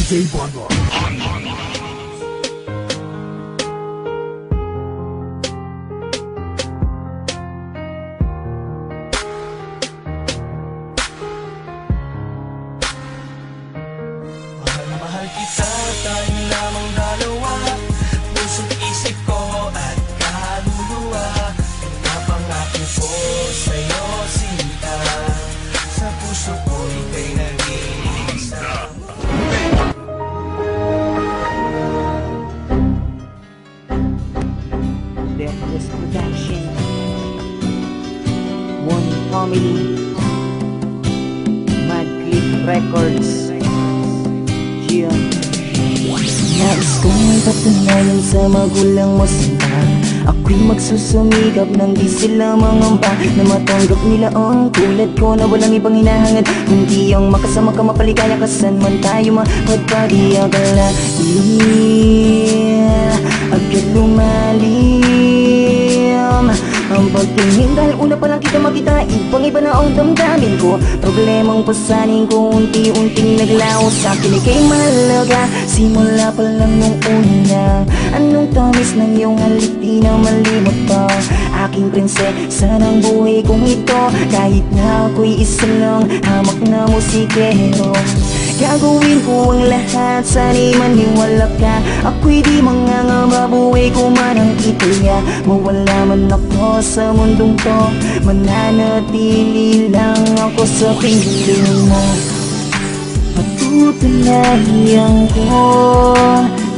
DJ Bonbon. Mahal na mahal kita, tayo lamang dalawa. Puso't isip ko at kaluluwa. Pinapangako ko sa'yo, sinta. Sa puso ko ika'y nag-iisa. Deathless Production, One Family, Mad Clip Records. Nais kong ipatunayan sa magulang mo sinta. Ako'y magsusumikap nang di sila mangamba na matanggap nila ang tulad ko na walang ibang hinahangad kundi ang makasama ka, mapaligaya ka saan man tayo mapagpadi. Akala agad lumalim ang pagtingin dahil una pa lang kita makita, ibang iba na ang damdamin ko. Problemang pasanin ko unti-unting naglaho sa akin, ika'y mahalaga simula pa lang nung una. Anong tamis ng iyong halik, di na malimot pa. Aking prinsesa ng buhay kong ito, kahit na ako'y isa lang hamak na musikero. Gagawin ko ang lahat, sana'y maniwala ka. Ako'y di mangangamba, buhay ko man ang itaya. Mawala man ako sa mundong to, mananatili lang ako sa piling mo. Patutunayan ko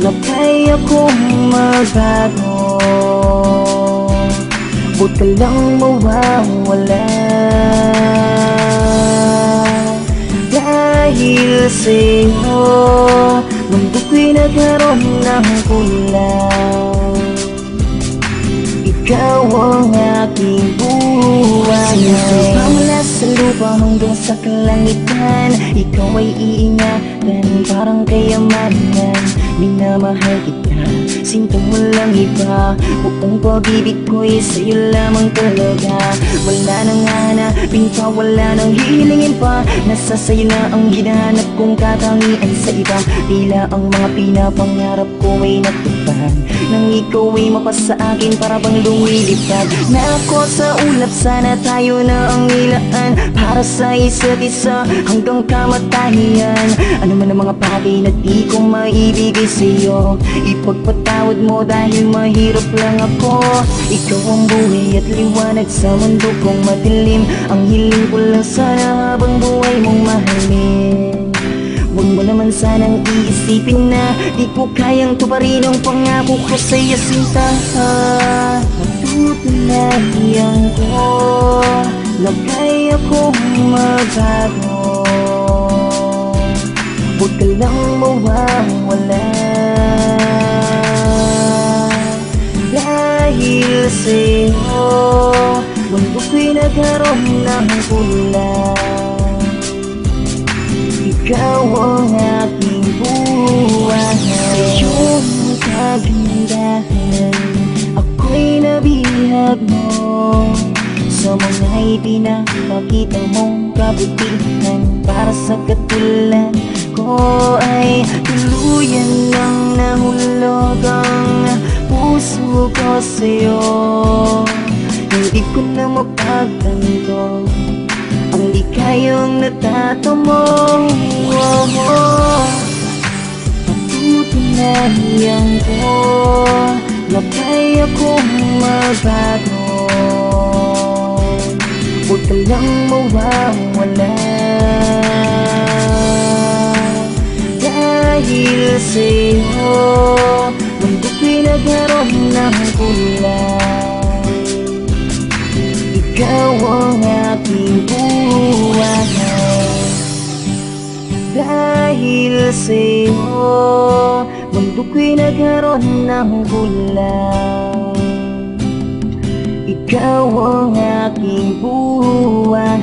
na kaya kong magbago. Huwag ka lang mawawala, dahil sa'yo mundo ko'y nagkaroon ng kulang. Ikaw ang aking buhay, mula sa lupa hanggang sa kalangitan. Ikaw ay iingatan parang kayamanan. Minamahal kita, sinta mo lang iba. Buong pag-ibig ko'y sa'yo lamang talaga. Wala nang hanapin pa, wala nang hihilingin pa. Nasa sa'yo na ang hinahanap kong katangian sa iba. Tila ang mga pinapangarap ko ay natupad nang ikaw ay mapasa akin para bang lumilipad. Na ako sa ulap, sana tayo na ang ilaan para sa isa't isa hanggang kamatayan. Ano man ang mga bagay na di ko maibigay sa'yo, ipagpatawad mo dahil mahirap lang ako. Ikaw ang buhay at liwanag sa mundo kong madilim. Ang hiling ko lang sana habang buhay mong mahalin. Huwag mo naman sanang iisipin na di ko kayang tuparin ang pangako ko sa'yo, sinta. Patutunayan ko na kaya kong magbago. Huwag ka lang mawawala, dahil sa'yo mundo ko'y nagkaroon ng kulang. Ikaw ang aking buhay, sa iyong kagandahan ako'y nabihag mo. Sa mga ipinapakita mong kabutihan, para sa katulad ko ay tuluyan ng nahulog ang puso ko sa'yo. Hindi ko na mapagtanto ang di kayang natatamo. Patutunayan ko na kaya kong magbago. Huwag ka lang mawawala, dahil sa'yo mundo ko'y nagkaroon ng kulang. Ikaw ang aking buhay, dahil sa'yo mundo ko'y nagkaroon ng kulang. Ikaw ang aking buhay.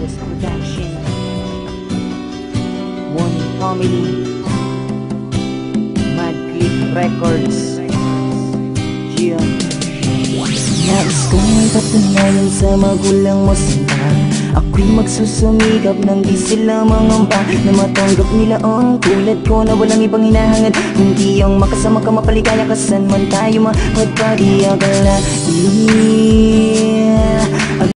Ramos Production, One Family, Mad Click Records. Yeah. Nais kong ipatunayan sa magulang mo sinta, ako'y magsusumikap nang di sila mangamba, na matanggap nila ang tulad ko na walang ibang hinahangad kundi ang makasama ka, mapaligaya ka saan man tayo mapagpadi akalain.